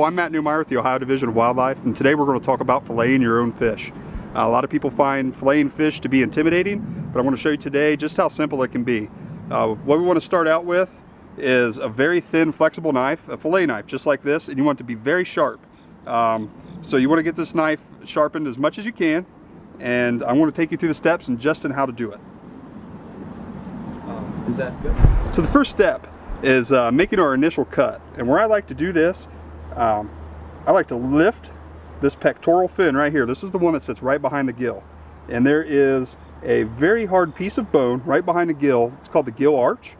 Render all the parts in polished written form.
I'm Matt Newmeyer with the Ohio Division of Wildlife, and today we're going to talk about filleting your own fish. A lot of people find filleting fish to be intimidating, but I'm going to show you today just how simple it can be. What we want to start out with is a very thin, flexible knife, a fillet knife, just like this, and you want it to be very sharp. So you want to get this knife sharpened as much as you can, and I want to take you through the steps and just in how to do it. Is that good? So the first step is making our initial cut, and where I like to do this, I like to lift this pectoral fin right here. This is the one that sits right behind the gill, and there is a very hard piece of bone right behind the gill. It's called the gill arch,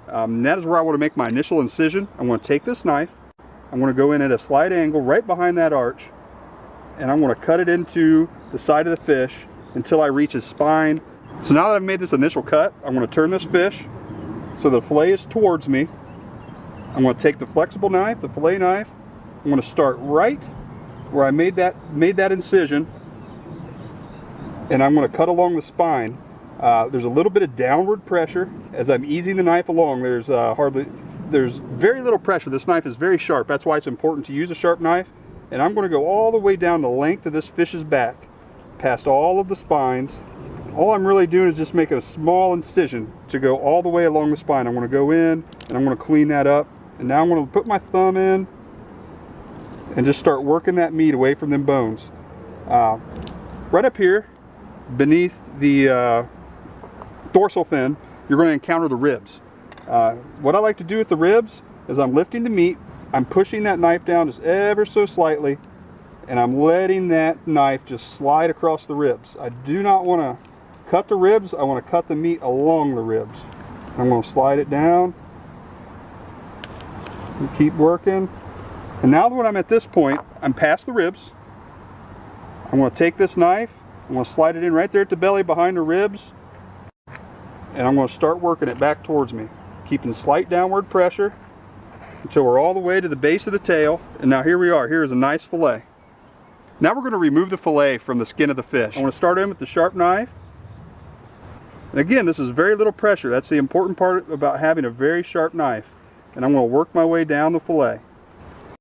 and that is where I want to make my initial incision. I'm going to take this knife, I'm going to go in at a slight angle right behind that arch, and I'm going to cut it into the side of the fish until I reach his spine. So now that I've made this initial cut, I'm going to turn this fish so the fillet is towards me. I'm going to take the flexible knife, the fillet knife. I'm going to start right where I made that incision, and I'm going to cut along the spine. There's a little bit of downward pressure as I'm easing the knife along. There's very little pressure. This knife is very sharp. That's why it's important to use a sharp knife. And I'm going to go all the way down the length of this fish's back, past all of the spines. All I'm really doing is just making a small incision to go all the way along the spine. I'm going to go in and I'm going to clean that up. And now I'm going to put my thumb in and just start working that meat away from them bones. Right up here, beneath the dorsal fin, you're going to encounter the ribs. What I like to do with the ribs is I'm lifting the meat, I'm pushing that knife down just ever so slightly, and I'm letting that knife just slide across the ribs. I do not want to cut the ribs, I want to cut the meat along the ribs. I'm going to slide it down and keep working. And now when I'm at this point, I'm past the ribs. I'm going to take this knife, I'm going to slide it in right there at the belly behind the ribs, and I'm going to start working it back towards me, keeping slight downward pressure until we're all the way to the base of the tail. And now here we are. Here's a nice fillet. Now we're going to remove the fillet from the skin of the fish. I'm going to start in with the sharp knife. And again, this is very little pressure. That's the important part about having a very sharp knife. And I'm going to work my way down the fillet.